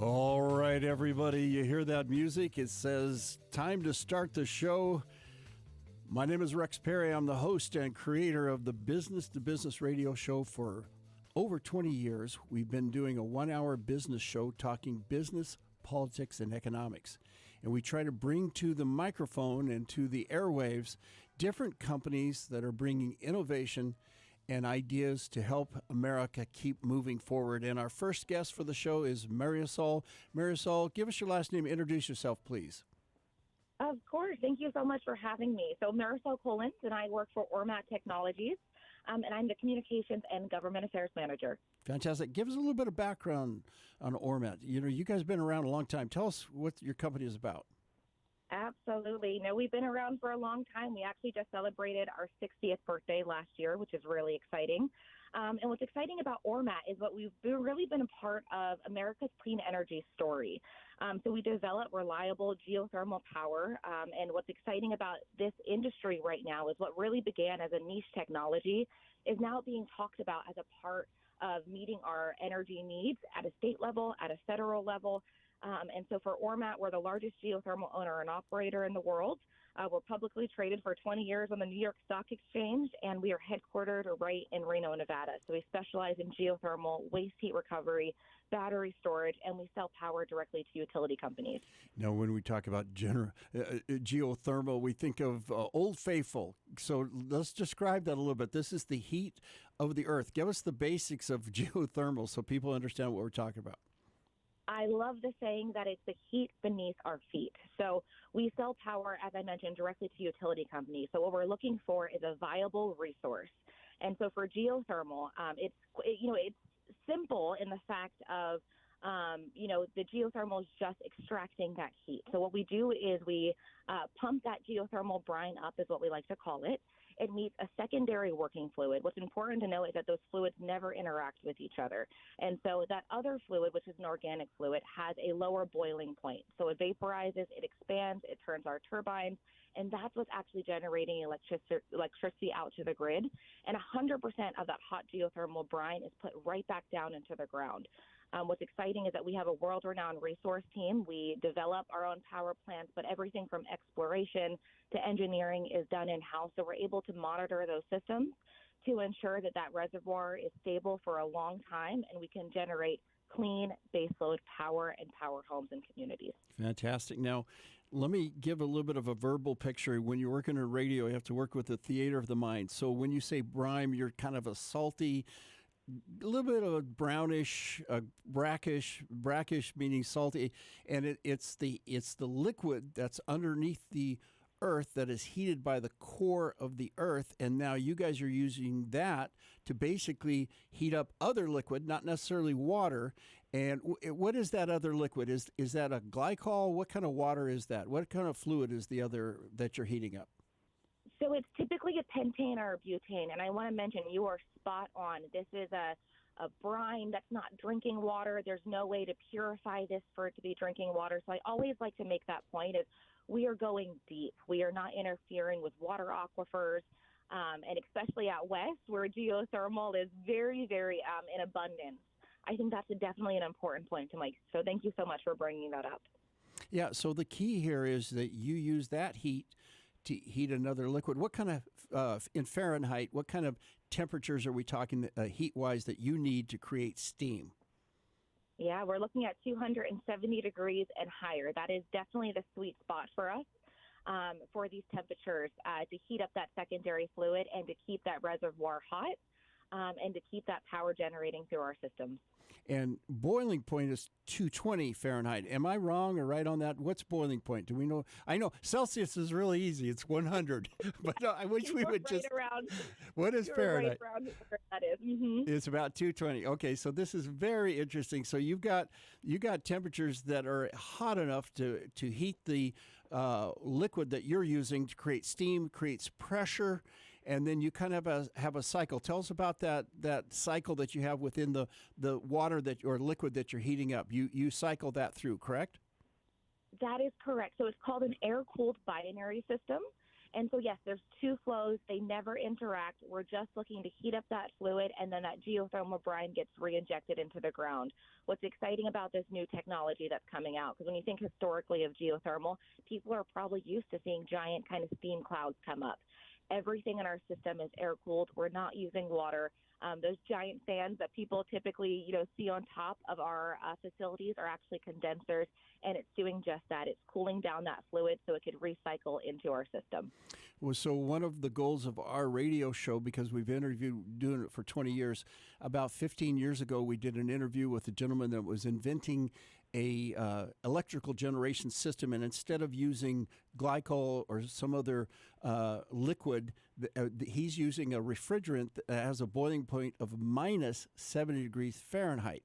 All right, everybody, you hear that music? It says time to start the show. My name is Rex Perry. I'm the host and creator of the Business to Business radio show for over 20 years. We've been doing a 1-hour business show talking business, politics, and economics. And we try to bring to the microphone and to the airwaves different companies that are bringing innovation and ideas to help America keep moving forward. And our first guest for the show is Marisol. Marisol, give us your last name. Introduce yourself, please. Of course. Thank you so much for having me. So Marisol Collons, and I work for Ormat Technologies, and I'm the Communications and Government Affairs Manager. Fantastic. Give us a little bit of background on Ormat. You know, you guys have been around a long time. Tell us what your company is about. Absolutely. No, we've been around for a long time. We actually just celebrated our 60th birthday last year, which is really exciting. And what's exciting about Ormat is what we've really been a part of America's clean energy story. So we develop reliable geothermal power. And what's exciting about this industry right now is what really began as a niche technology is now being talked about as a part of meeting our energy needs at a state level, at a federal level. And so for Ormat, we're the largest geothermal owner and operator in the world. We're publicly traded for 20 years on the New York Stock Exchange, and we are headquartered right in Reno, Nevada. So we specialize in geothermal, waste heat recovery, battery storage, and we sell power directly to utility companies. Now, when we talk about geothermal, we think of Old Faithful. So let's describe that a little bit. This is the heat of the earth. Give us the basics of geothermal so people understand what we're talking about. I love the saying that it's the heat beneath our feet. So we sell power, as I mentioned, directly to utility companies. So what we're looking for is a viable resource. And so for geothermal, it's simple in the fact of, the geothermal is just extracting that heat. So what we do is we pump that geothermal brine up, is what we like to call it. It meets a secondary working fluid. What's important to know is that those fluids never interact with each other. And so that other fluid, which is an organic fluid, has a lower boiling point. So it vaporizes, it expands, it turns our turbines, and that's what's actually generating electricity out to the grid. And 100% of that hot geothermal brine is put right back down into the ground. What's exciting is that we have a world-renowned resource team. We develop our own power plants, but everything from exploration to engineering is done in-house. So we're able to monitor those systems to ensure that that reservoir is stable for a long time, and we can generate clean baseload power and power homes and communities. Fantastic. Now, let me give a little bit of a verbal picture. When you're working in radio, you have to work with the theater of the mind. So when you say brine, you're kind of a salty, a little bit of a brownish, brackish meaning salty, and it's the liquid that's underneath the earth that is heated by the core of the earth, and now you guys are using that to basically heat up other liquid, not necessarily water. And what is that other liquid? Is that a glycol? What kind of water is that? What kind of fluid is the other that you're heating up? So it's typically a pentane or a butane, and I want to mention you are spot on. This is a brine that's not drinking water. There's no way to purify this for it to be drinking water. So I always like to make that point is we are going deep. We are not interfering with water aquifers, and especially out west where geothermal is very, very in abundance. I think that's definitely an important point to make. So thank you so much for bringing that up. Yeah, so the key here is that you use that heat to heat another liquid. What kind of, in Fahrenheit, what kind of temperatures are we talking heat-wise that you need to create steam? Yeah, we're looking at 270 degrees and higher. That is definitely the sweet spot for us for these temperatures to heat up that secondary fluid and to keep that reservoir hot and to keep that power generating through our systems. And boiling point is 220 Fahrenheit. Am I wrong or right on that? What's boiling point? Do we know? I know Celsius is really easy. It's 100. But I wish we would just... Around, what is Fahrenheit? Right around where that is. Mm-hmm. It's about 220. Okay, so this is very interesting. So you got temperatures that are hot enough to heat the liquid that you're using to create steam, creates pressure, and then you kind of have a cycle. Tell us about that cycle that you have within the water or liquid that you're heating up. You cycle that through, correct? That is correct. So it's called an air-cooled binary system. And so, yes, there's two flows. They never interact. We're just looking to heat up that fluid, and then that geothermal brine gets re-injected into the ground. What's exciting about this new technology that's coming out, because when you think historically of geothermal, people are probably used to seeing giant kind of steam clouds come up. Everything in our system is air-cooled. We're not using water. Those giant fans that people typically, see on top of our facilities are actually condensers, and it's doing just that. It's cooling down that fluid so it could recycle into our system. Well, so one of the goals of our radio show, because we've interviewed doing it for 20 years, about 15 years ago, we did an interview with a gentleman that was inventing a electrical generation system, and instead of using glycol or some other liquid, he's using a refrigerant that has a boiling point of minus 70 degrees Fahrenheit.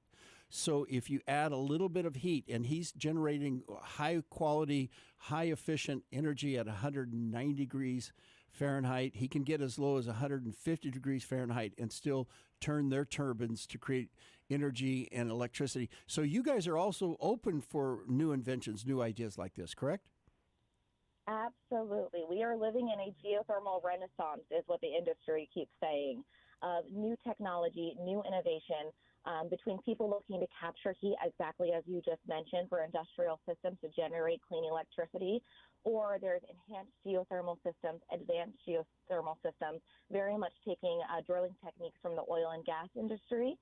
So if you add a little bit of heat, and he's generating high quality, high efficient energy at 190 degrees Fahrenheit, he can get as low as 150 degrees Fahrenheit and still turn their turbines to create energy and electricity. So you guys are also open for new inventions, new ideas like this, correct? Absolutely. We are living in a geothermal renaissance, is what the industry keeps saying. New technology, new innovation, between people looking to capture heat, exactly as you just mentioned, for industrial systems to generate clean electricity, or there's enhanced geothermal systems, advanced geothermal systems, very much taking drilling techniques from the oil and gas industry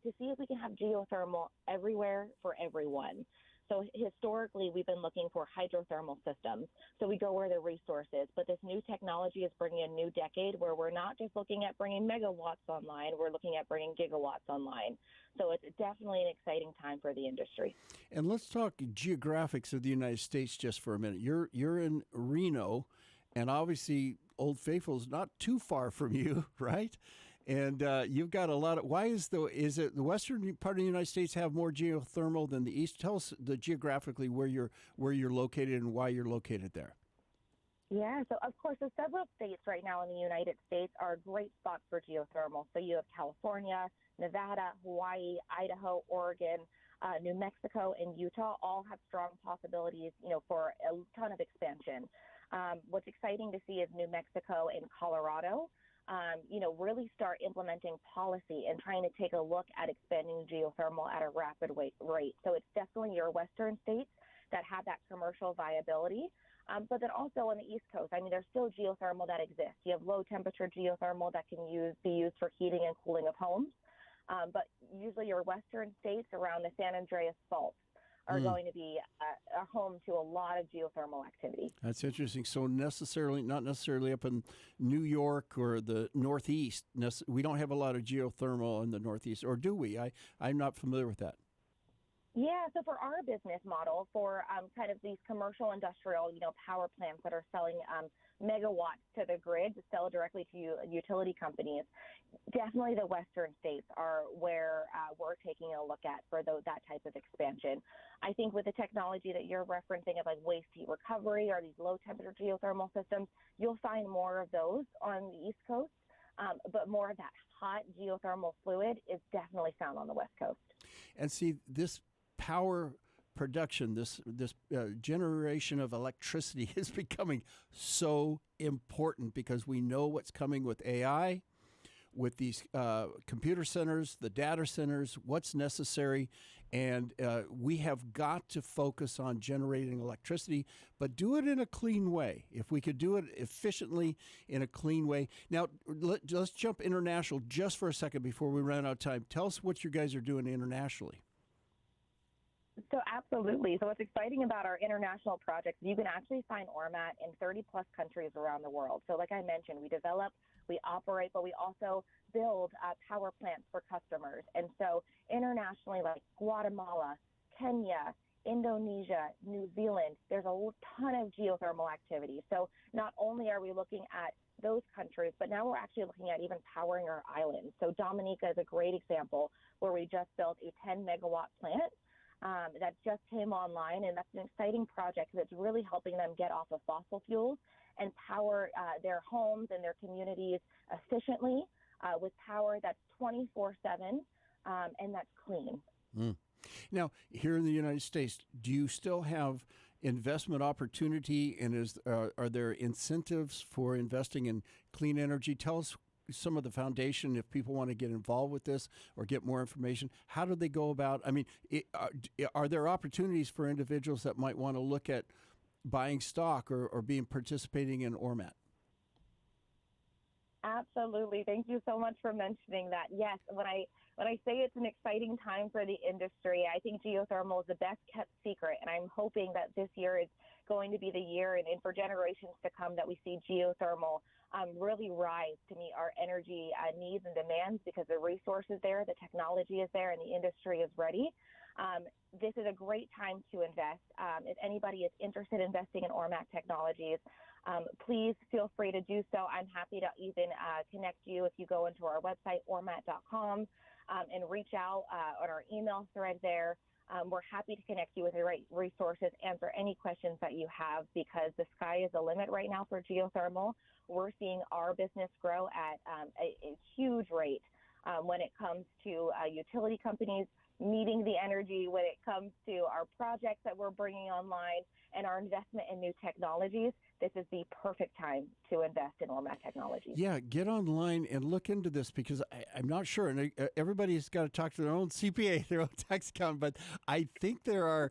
to see if we can have geothermal everywhere for everyone. So historically, we've been looking for hydrothermal systems. So we go where the resource is. But this new technology is bringing a new decade where we're not just looking at bringing megawatts online, we're looking at bringing gigawatts online. So it's definitely an exciting time for the industry. And let's talk geographics of the United States just for a minute. You're in Reno, and obviously Old Faithful is not too far from you, right? And you've got a lot of. Why is it the western part of the United States have more geothermal than the east? Tell us geographically where you're located and why you're located there. Yeah, so of course, the several states right now in the United States are great spots for geothermal. So you have California, Nevada, Hawaii, Idaho, Oregon, New Mexico, and Utah all have strong possibilities, for a ton of expansion. What's exciting to see is New Mexico and Colorado. Really start implementing policy and trying to take a look at expanding geothermal at a rapid rate. So it's definitely your western states that have that commercial viability. But then also on the East Coast, there's still geothermal that exists. You have low temperature geothermal that can be used for heating and cooling of homes. But usually your western states around the San Andreas Fault are going to be a home to a lot of geothermal activity. That's interesting. So not necessarily up in New York or the Northeast. We don't have a lot of geothermal in the Northeast, or do we? I'm not familiar with that. Yeah, so for our business model, for kind of these commercial industrial, power plants that are selling megawatts to the grid to sell directly to utility companies, definitely the western states are where we're taking a look at for that type of expansion. I think with the technology that you're referencing of like waste heat recovery or these low temperature geothermal systems, you'll find more of those on the East Coast, but more of that hot geothermal fluid is definitely found on the West Coast. And see, this power production, this generation of electricity is becoming so important because we know what's coming with AI, with these computer centers, the data centers, what's necessary. And we have got to focus on generating electricity, but do it in a clean way. If we could do it efficiently in a clean way. Now, let's jump international just for a second before we run out of time. Tell us what you guys are doing internationally. So absolutely. So what's exciting about our international projects, you can actually find ORMAT in 30 plus countries around the world. So like I mentioned, we develop, we operate, but we also build power plants for customers. And so internationally, like Guatemala, Kenya, Indonesia, New Zealand, there's a ton of geothermal activity. So not only are we looking at those countries, but now we're actually looking at even powering our islands. So Dominica is a great example where we just built a 10 megawatt plant that just came online, and that's an exciting project because it's really helping them get off of fossil fuels and power their homes and their communities efficiently with power that's 24/7 and that's clean. Now, here in the United States, do you still have investment opportunity, and are there incentives for investing in clean energy? Tell us some of the foundation if people want to get involved with this or get more information. How do they go about? I mean, are there opportunities for individuals that might want to look at buying stock or being participating in Ormat? Absolutely. Thank you so much for mentioning that. Yes, when I say it's an exciting time for the industry, I think geothermal is the best kept secret, and I'm hoping that this year is going to be the year and for generations to come that we see geothermal really rise to meet our energy needs and demands because the resource is there, the technology is there, and the industry is ready. This is a great time to invest. If anybody is interested in investing in Ormat Technologies, please feel free to do so. I'm happy to even connect you if you go into our website, ormat.com, and reach out on our email thread there. We're happy to connect you with the right resources, answer any questions that you have, because the sky is the limit right now for geothermal. We're seeing our business grow at a huge rate when it comes to utility companies needing the energy, when it comes to our projects that we're bringing online and our investment in new technologies. This is the perfect time to invest in Ormat Technologies. Yeah, get online and look into this, because I'm not sure. And everybody's got to talk to their own CPA, their own tax accountant. But I think there are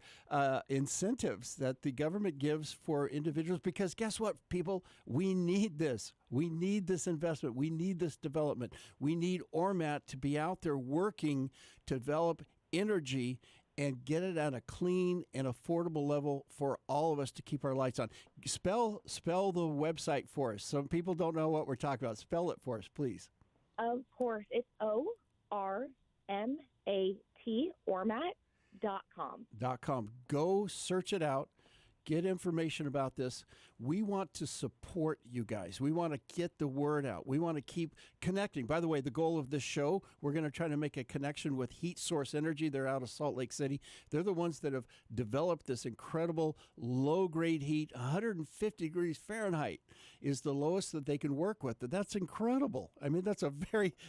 incentives that the government gives for individuals, because guess what, people? We need this. We need this investment. We need this development. We need Ormat to be out there working to develop energy and get it at a clean and affordable level for all of us to keep our lights on. Spell the website for us. Some people don't know what we're talking about. Spell it for us, please. Of course. It's ORMAT, ormat.com. Go search it out. Get information about this. We want to support you guys. We want to get the word out. We want to keep connecting. By the way, the goal of this show, we're going to try to make a connection with Heat Source Energy. They're out of Salt Lake City. They're the ones that have developed this incredible low-grade heat. 150 degrees Fahrenheit is the lowest that they can work with. That's incredible. I mean,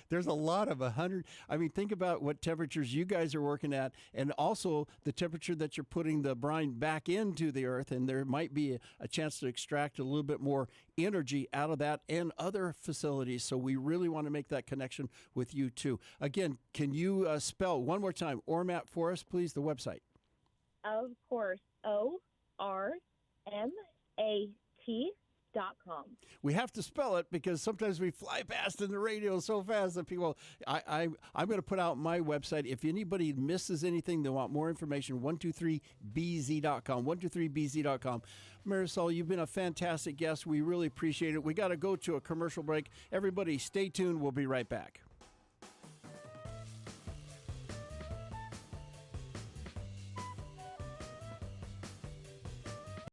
there's a lot of 100. I mean, think about what temperatures you guys are working at, and also the temperature that you're putting the brine back into the earth, and there might be a chance to extract a little bit more energy out of that and other facilities. So we really want to make that connection with you too. Again, can you spell one more time Ormat for us, please, the website? Of course, ORMAT.com. We have to spell it because sometimes we fly past in the radio so fast that people, I'm going to put out my website. If anybody misses anything, they want more information, 123bz.com, 123bz.com. Marisol, you've been a fantastic guest. We really appreciate it. We got to go to a commercial break. Everybody stay tuned. We'll be right back.